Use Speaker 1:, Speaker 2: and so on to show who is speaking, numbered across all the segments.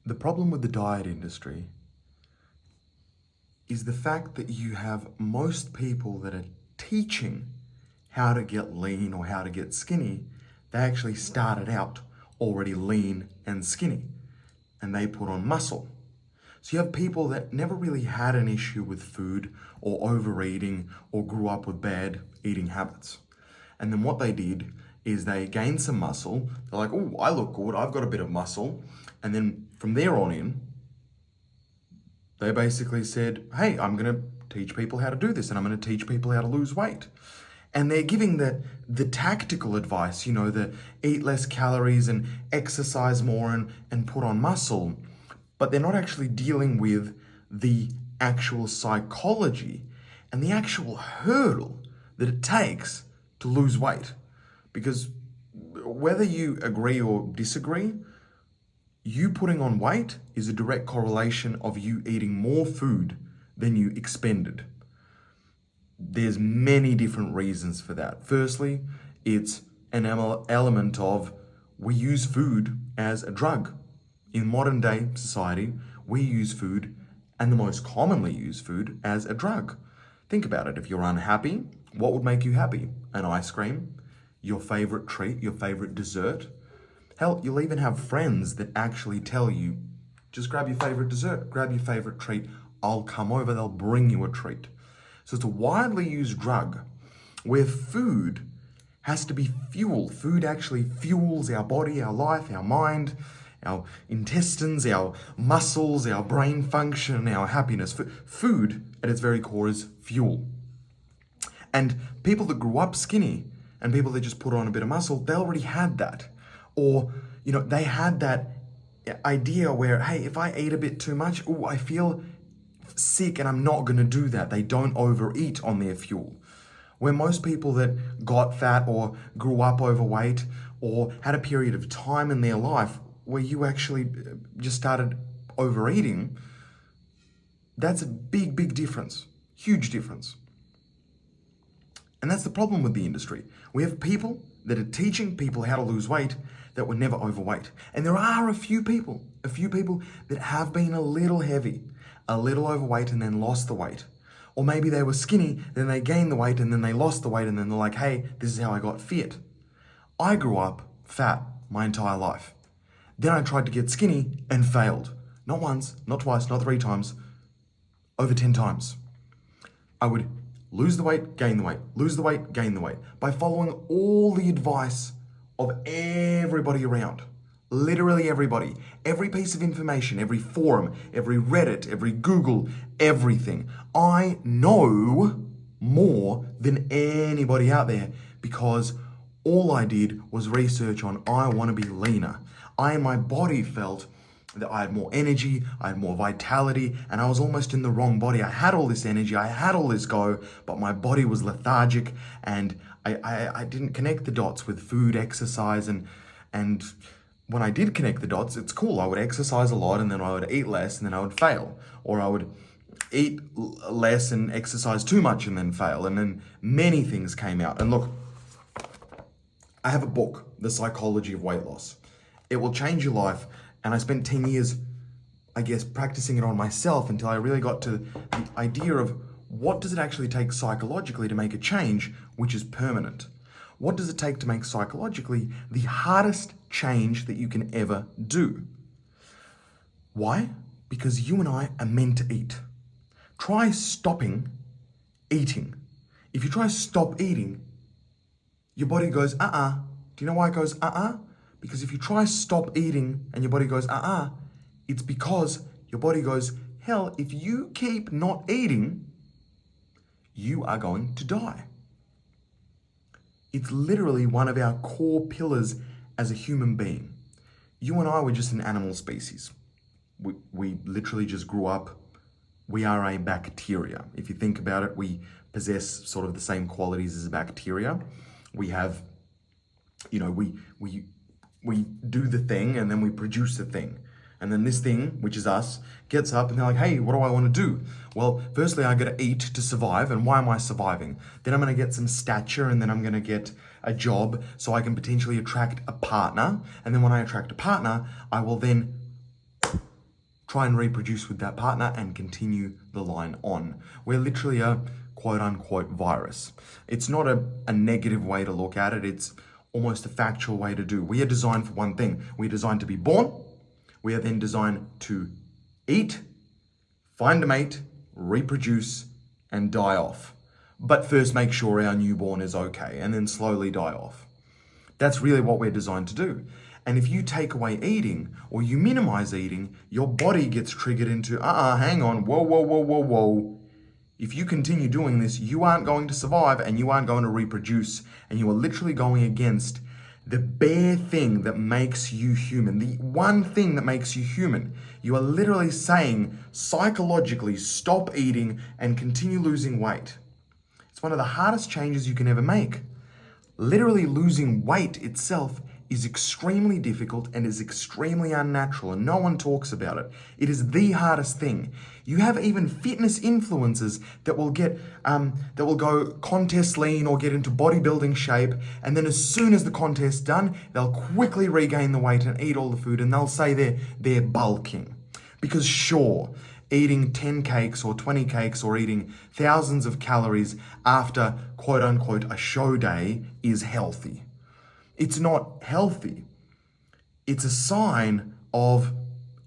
Speaker 1: The problem with the diet industry is the fact that you have most people that are teaching how to get lean or how to get skinny. They actually started out already lean and skinny, and they put on muscle. So you have people that never really had an issue with food or overeating or grew up with bad eating habits. And then what they did is they gained some muscle. They're like, oh, I look good, I've got a bit of muscle. And then from there on in, they basically said, hey, I'm going to teach people how to do this, and I'm going to teach people how to lose weight. And they're giving the tactical advice, the eat less calories and exercise more and put on muscle. But they're not actually dealing with the actual psychology and the actual hurdle that it takes to lose weight. Because whether you agree or disagree, you putting on weight is a direct correlation of you eating more food than you expended. There's many different reasons for that. Firstly, it's an element of we use food as a drug. In modern day society, we use food, and the most commonly used food, as a drug. Think about it. If you're unhappy, what would make you happy? An ice cream, your favorite treat, your favorite dessert. Hell, you'll even have friends that actually tell you, just grab your favorite dessert, grab your favorite treat. I'll come over, they'll bring you a treat. So it's a widely used drug where food has to be fuel. Food actually fuels our body, our life, our mind, our intestines, our muscles, our brain function, our happiness. Food at its very core is fuel. And people that grew up skinny and people that just put on a bit of muscle, they already had that. Or, they had that idea where, hey, if I eat a bit too much, I feel sick and I'm not going to do that. They don't overeat on their fuel. Where most people that got fat or grew up overweight or had a period of time in their life where you actually just started overeating, that's a big, big difference. Huge difference. And that's the problem with the industry. We have people that are teaching people how to lose weight that were never overweight. And there are a few people that have been a little heavy, a little overweight, and then lost the weight. Or maybe they were skinny, then they gained the weight, and then they lost the weight, and then they're like, hey, this is how I got fit. I grew up fat my entire life. Then I tried to get skinny and failed. Not once, not twice, not 3 times, over 10 times. I would lose the weight, gain the weight, lose the weight, gain the weight, by following all the advice of everybody around. Literally everybody. Every piece of information, every forum, every Reddit, every Google, everything. I know more than anybody out there because all I did was research on I want to be leaner. My body felt that I had more energy, I had more vitality, and I was almost in the wrong body. I had all this energy, I had all this go, but my body was lethargic, and I didn't connect the dots with food, exercise, and when I did connect the dots, it's cool. I would exercise a lot, and then I would eat less, and then I would fail. Or I would eat less and exercise too much and then fail. And then many things came out. And look, I have a book, The Psychology of Weight Loss. It will change your life. And I spent 10 years, practicing it on myself until I really got to the idea of what does it actually take psychologically to make a change which is permanent? What does it take to make psychologically the hardest change that you can ever do? Why? Because you and I are meant to eat. Try stopping eating. If you try to stop eating, your body goes, Do you know why it goes, Because if you try to stop eating and your body goes, it's because your body goes, hell, if you keep not eating, you are going to die. It's literally one of our core pillars as a human being. You and I were just an animal species. We literally just grew up. We are a bacteria. If you think about it, we possess sort of the same qualities as a bacteria. We have, we do the thing and then we produce the thing. And then this thing, which is us, gets up and they're like, hey, what do I want to do? Well, firstly, I got to eat to survive. And why am I surviving? Then I'm going to get some stature, and then I'm going to get a job so I can potentially attract a partner. And then when I attract a partner, I will then try and reproduce with that partner and continue the line on. We're literally a quote unquote virus. It's not a negative way to look at it. It's almost a factual way to do. We are designed for one thing. We're designed to be born. We are then designed to eat, find a mate, reproduce, and die off. But first make sure our newborn is okay and then slowly die off. That's really what we're designed to do. And if you take away eating or you minimize eating, your body gets triggered into, hang on, whoa. If you continue doing this, you aren't going to survive and you aren't going to reproduce. And you are literally going against the bare thing that makes you human. The one thing that makes you human. You are literally saying psychologically, stop eating and continue losing weight. It's one of the hardest changes you can ever make. Literally losing weight itself is extremely difficult and is extremely unnatural, and no one talks about it. It is the hardest thing. You have even fitness influencers that will go contest lean or get into bodybuilding shape, and then as soon as the contest's done, they'll quickly regain the weight and eat all the food, and they'll say they're bulking. Because sure, eating 10 cakes or 20 cakes or eating thousands of calories after quote unquote a show day is healthy. It's not healthy. It's a sign of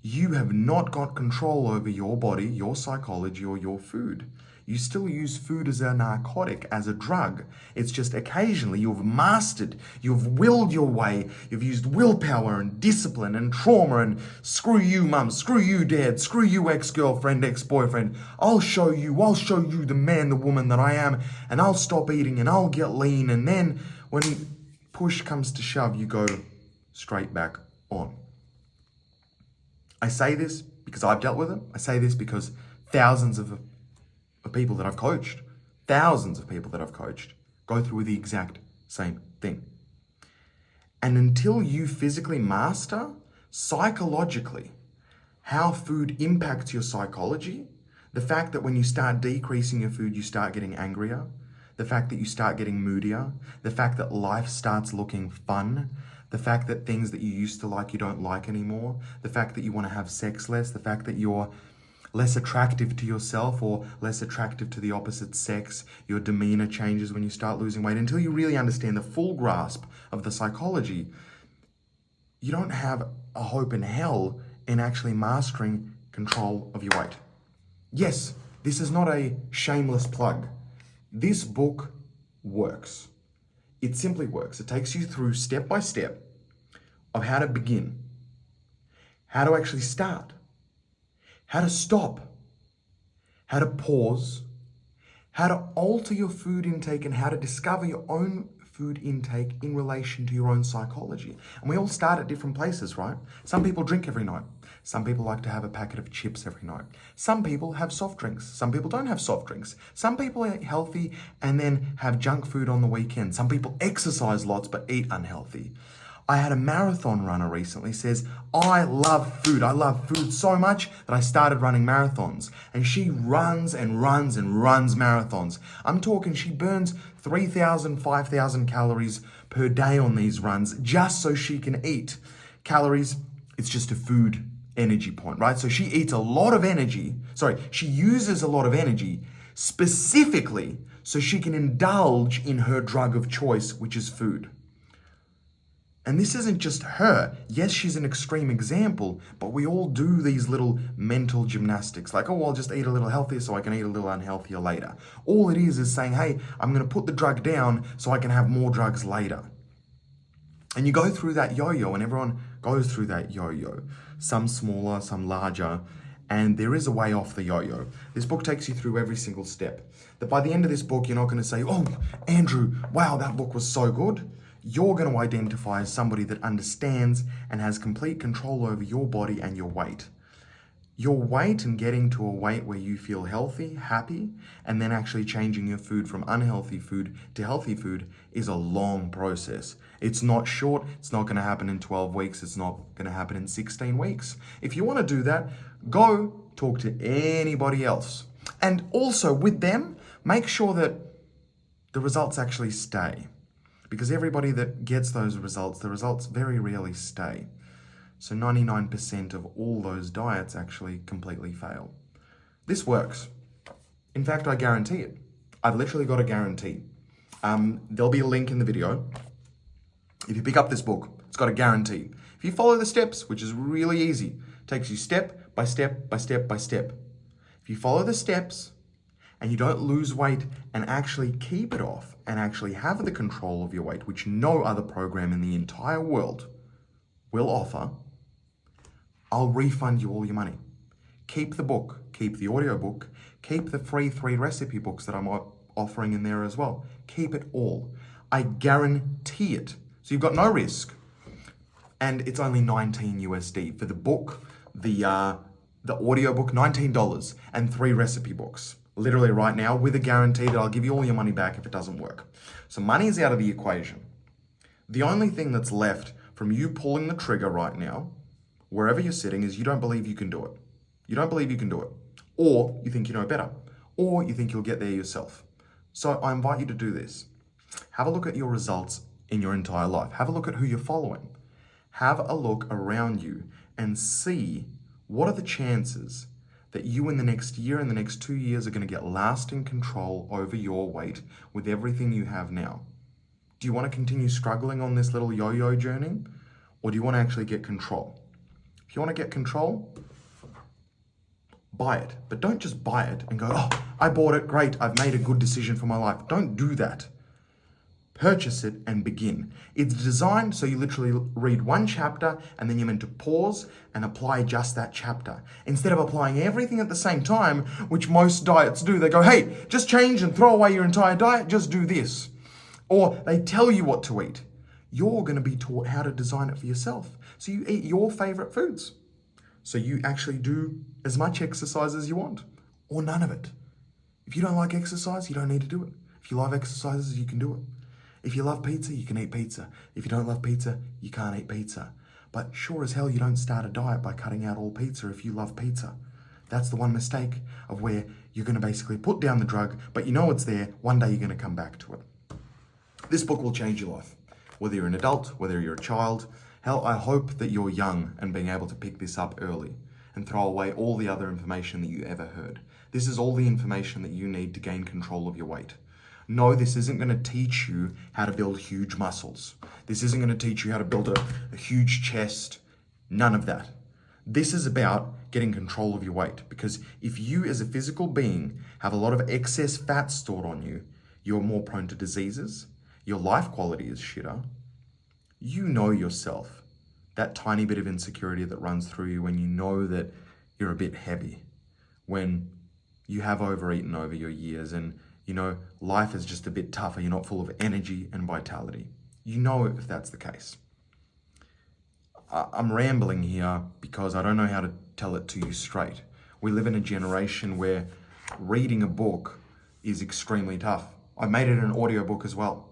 Speaker 1: you have not got control over your body, your psychology, or your food. You still use food as a narcotic, as a drug. It's just occasionally you've mastered, you've willed your way, you've used willpower and discipline and trauma and screw you mum, screw you dad, screw you ex-girlfriend, ex-boyfriend. I'll show you the man, the woman that I am, and I'll stop eating and I'll get lean, and then when push comes to shove, you go straight back on. I say this because I've dealt with it. I say this because thousands of people that I've coached, go through the exact same thing. And until you physically master psychologically how food impacts your psychology, the fact that when you start decreasing your food, you start getting angrier, the fact that you start getting moodier, the fact that life starts looking fun, the fact that things that you used to like you don't like anymore, the fact that you want to have sex less, the fact that you're less attractive to yourself or less attractive to the opposite sex, your demeanor changes when you start losing weight. Until you really understand the full grasp of the psychology, you don't have a hope in hell in actually mastering control of your weight. Yes, this is not a shameless plug. This book works. It simply works. It takes you through step by step of how to begin, how to actually start, how to stop, how to pause, how to alter your food intake, and how to discover your own food intake in relation to your own psychology. And we all start at different places, right? Some people drink every night. Some people like to have a packet of chips every night. Some people have soft drinks. Some people don't have soft drinks. Some people are healthy and then have junk food on the weekend. Some people exercise lots but eat unhealthy. I had a marathon runner recently says, I love food. I love food so much that I started running marathons. And she runs and runs and runs marathons. I'm talking she burns 3,000, 5,000 calories per day on these runs just so she can eat. Calories, it's just a food energy point, right? So she eats a lot of energy. She uses a lot of energy specifically so she can indulge in her drug of choice, which is food. And this isn't just her. Yes, she's an extreme example, but we all do these little mental gymnastics. Like, oh, I'll just eat a little healthier so I can eat a little unhealthier later. All it is saying, hey, I'm going to put the drug down so I can have more drugs later. And you go through that yo-yo, and everyone goes through that yo-yo. Some smaller, some larger, and there is a way off the yo-yo. This book takes you through every single step. That by the end of this book, you're not going to say, oh, Andrew, wow, that book was so good. You're going to identify as somebody that understands and has complete control over your body and your weight. Your weight and getting to a weight where you feel healthy, happy, and then actually changing your food from unhealthy food to healthy food is a long process. It's not short. It's not going to happen in 12 weeks. It's not going to happen in 16 weeks. If you want to do that, go talk to anybody else. And also with them, make sure that the results actually stay. Because everybody that gets those results, the results very rarely stay. So 99% of all those diets actually completely fail. This works. In fact, I guarantee it. I've literally got a guarantee. There'll be a link in the video. If you pick up this book, it's got a guarantee. If you follow the steps, which is really easy, takes you step by step by step by step. If you follow the steps and you don't lose weight and actually keep it off and actually have the control of your weight, which no other program in the entire world will offer, I'll refund you all your money. Keep the book, keep the audiobook, keep the free 3 recipe books that I'm offering in there as well. Keep it all. I guarantee it. So you've got no risk. And it's only $19 USD for the book, the audiobook, $19, and 3 recipe books. Literally right now, with a guarantee that I'll give you all your money back if it doesn't work. So money is out of the equation. The only thing that's left from you pulling the trigger right now, wherever you're sitting, is you don't believe you can do it. You don't believe you can do it. Or you think you know better. Or you think you'll get there yourself. So I invite you to do this. Have a look at your results in your entire life. Have a look at who you're following. Have a look around you and see what are the chances that you in the next year and the next 2 years are going to get lasting control over your weight with everything you have now. Do you want to continue struggling on this little yo-yo journey? Or do you want to actually get control? If you want to get control, buy it. But don't just buy it and go, oh, I bought it, great, I've made a good decision for my life. Don't do that. Purchase it and begin. It's designed so you literally read one chapter and then you're meant to pause and apply just that chapter. Instead of applying everything at the same time, which most diets do, they go, hey, just change and throw away your entire diet, just do this. Or they tell you what to eat. You're going to be taught how to design it for yourself. So you eat your favorite foods. So you actually do as much exercise as you want, or none of it. If you don't like exercise, you don't need to do it. If you love exercises, you can do it. If you love pizza, you can eat pizza. If you don't love pizza, you can't eat pizza. But sure as hell, you don't start a diet by cutting out all pizza if you love pizza. That's the one mistake of where you're going to basically put down the drug, but you know it's there. One day you're going to come back to it. This book will change your life. Whether you're an adult, whether you're a child. Hell, I hope that you're young and being able to pick this up early and throw away all the other information that you ever heard. This is all the information that you need to gain control of your weight. No, this isn't going to teach you how to build huge muscles. This isn't going to teach you how to build a huge chest. None of that. This is about getting control of your weight, because if you as a physical being have a lot of excess fat stored on you, you're more prone to diseases, your life quality is shitter. You know yourself, that tiny bit of insecurity that runs through you when you know that you're a bit heavy, when you have overeaten over your years and you know, life is just a bit tougher. You're not full of energy and vitality. You know if that's the case. I'm rambling here because I don't know how to tell it to you straight. We live in a generation where reading a book is extremely tough. I made it an audiobook as well.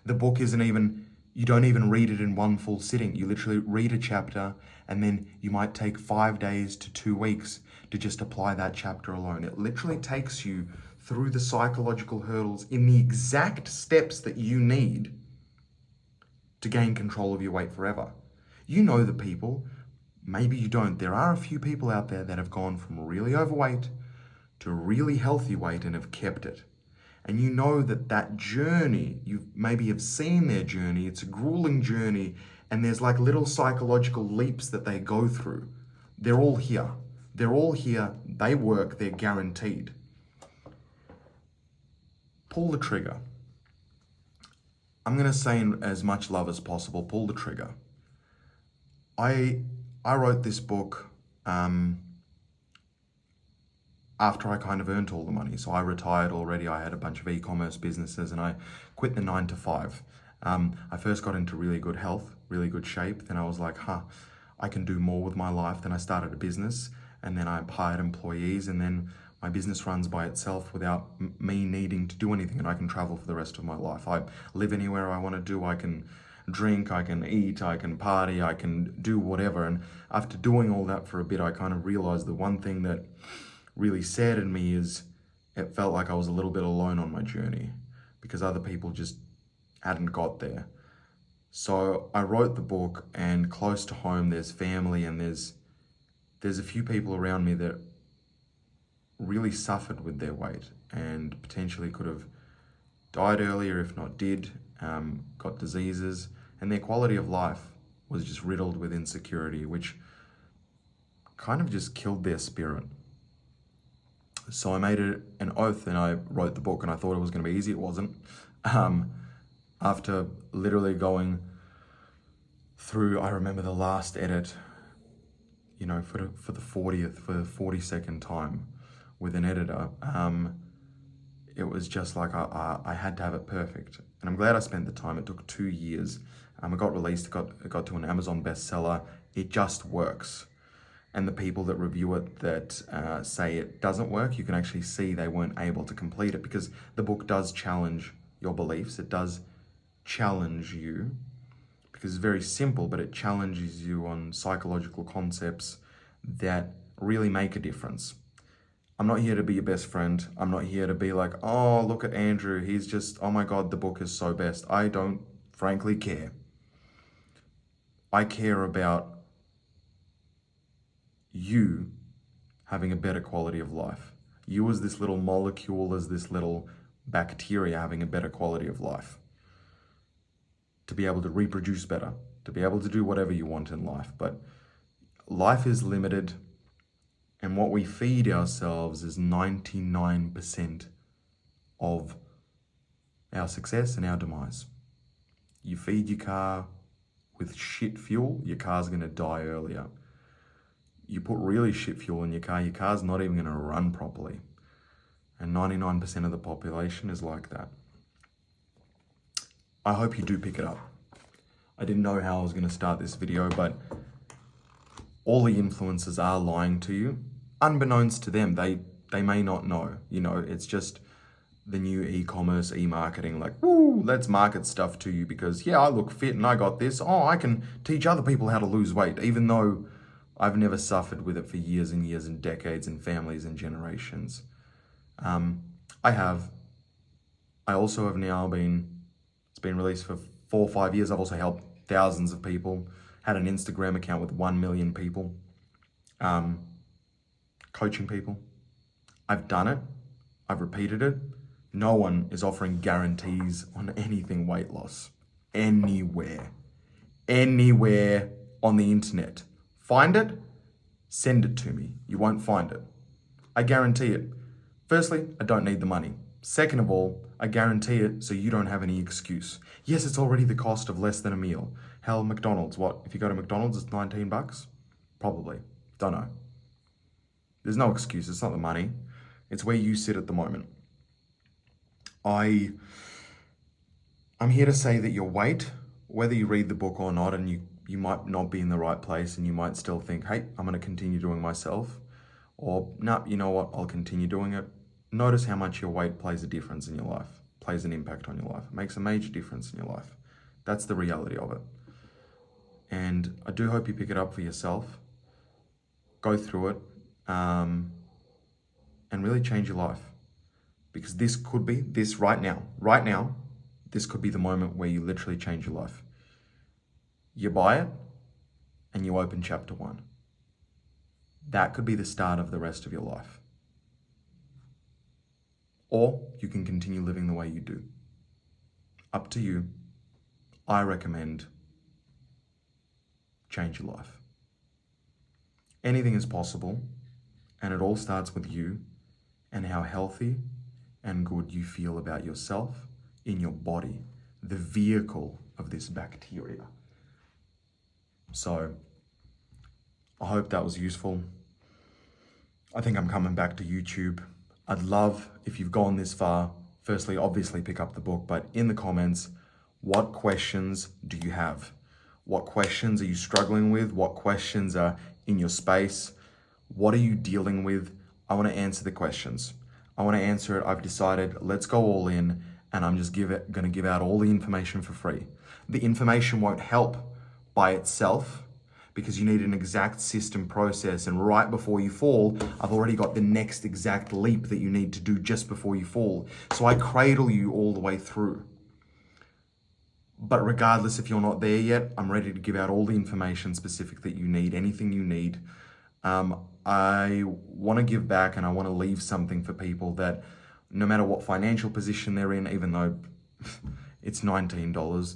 Speaker 1: The book isn't even, you don't even read it in one full sitting. You literally read a chapter and then you might take 5 days to 2 weeks to just apply that chapter alone. It literally takes you through the psychological hurdles in the exact steps that you need to gain control of your weight forever. You know the people, maybe you don't. There are a few people out there that have gone from really overweight to really healthy weight and have kept it. And you know that journey, you maybe have seen their journey, it's a grueling journey, and there's like little psychological leaps that they go through. They're all here. They're all here. They work. They're guaranteed. Pull the trigger. I'm going to say in as much love as possible, pull the trigger. I wrote this book after I kind of earned all the money. So I retired already. I had a bunch of e-commerce businesses and I quit the 9 to 5. I first got into really good health, really good shape. Then I was like, I can do more with my life. Then I started a business and then I hired employees and then my business runs by itself without me needing to do anything, and I can travel for the rest of my life. I live anywhere I want to do. I can drink, I can eat, I can party, I can do whatever. And after doing all that for a bit, I kind of realized the one thing that really saddened me is it felt like I was a little bit alone on my journey because other people just hadn't got there. So I wrote the book, and close to home, there's family and there's a few people around me that really suffered with their weight and potentially could have died earlier, if not did, got diseases, and their quality of life was just riddled with insecurity, which kind of just killed their spirit. So I made it an oath and I wrote the book, and I thought it was going to be easy. It wasn't. After literally going through, I remember the last edit, for the 42nd time with an editor, it was just like I had to have it perfect. And I'm glad I spent the time. It took 2 years. It got released, it got to an Amazon bestseller. It just works. And the people that review it that say it doesn't work, you can actually see they weren't able to complete it, because the book does challenge your beliefs. It does challenge you, because it's very simple, but it challenges you on psychological concepts that really make a difference. I'm not here to be your best friend. I'm not here to be like, oh, look at Andrew. He's just, oh my God, the book is so best. I don't frankly care. I care about you having a better quality of life. You as this little molecule, as this little bacteria having a better quality of life. To be able to reproduce better, to be able to do whatever you want in life. But life is limited, and what we feed ourselves is 99% of our success and our demise. You feed your car with shit fuel, your car's gonna die earlier. You put really shit fuel in your car's not even gonna run properly. And 99% of the population is like that. I hope you do pick it up. I didn't know how I was gonna start this video, but all the influencers are lying to you. Unbeknownst to them, they may not know. It's just the new e-commerce, e-marketing, like, woo, let's market stuff to you because, yeah, I look fit and I got this. Oh, I can teach other people how to lose weight, even though I've never suffered with it for years and years and decades and families and generations. I also have now it's been released for 4 or 5 years. I've also helped thousands of people, had an Instagram account with 1 million people, coaching people. I've done it. I've repeated it. No one is offering guarantees on anything weight loss. Anywhere on the internet. Find it, send it to me. You won't find it. I guarantee it. Firstly, I don't need the money. Second of all, I guarantee it so you don't have any excuse. Yes, it's already the cost of less than a meal. Hell, McDonald's, what? If you go to McDonald's, it's $19? Probably. Don't know. There's no excuse. It's not the money. It's where you sit at the moment. I'm here to say that your weight, whether you read the book or not, and you might not be in the right place and you might still think, hey, I'm going to continue doing myself. Or, nah, you know what, I'll continue doing it. Notice how much your weight plays a difference in your life, plays an impact on your life. It makes a major difference in your life. That's the reality of it. And I do hope you pick it up for yourself, go through it, and really change your life. Because this right now, this could be the moment where you literally change your life. You buy it and you open chapter 1. That could be the start of the rest of your life. Or you can continue living the way you do. Up to you. I recommend change your life. Anything is possible, and it all starts with you and how healthy and good you feel about yourself in your body, the vehicle of this bacteria. So I hope that was useful. I think I'm coming back to YouTube. I'd love, if you've gone this far, firstly, obviously pick up the book, but in the comments, what questions do you have? What questions are you struggling with? What questions are in your space? What are you dealing with? I want to answer the questions. I want to answer it. I've decided, let's go all in, and I'm just going to give out all the information for free. The information won't help by itself because you need an exact system process, and right before you fall, I've already got the next exact leap that you need to do just before you fall. So I cradle you all the way through. But regardless, if you're not there yet, I'm ready to give out all the information specific that you need, anything you need. I want to give back and I want to leave something for people that no matter what financial position they're in, even though it's $19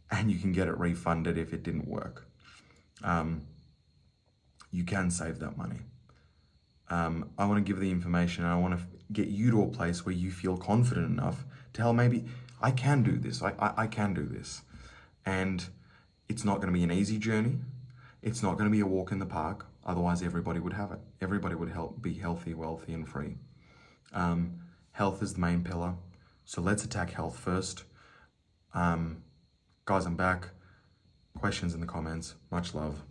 Speaker 1: and you can get it refunded if it didn't work, you can save that money. I want to give the information and I want to get you to a place where you feel confident enough to tell maybe I can do this. I can do this. And it's not going to be an easy journey. It's not going to be a walk in the park. Otherwise, everybody would have it. Everybody would be healthy, wealthy, and free. Health is the main pillar. So let's attack health first. Guys, I'm back. Questions in the comments. Much love.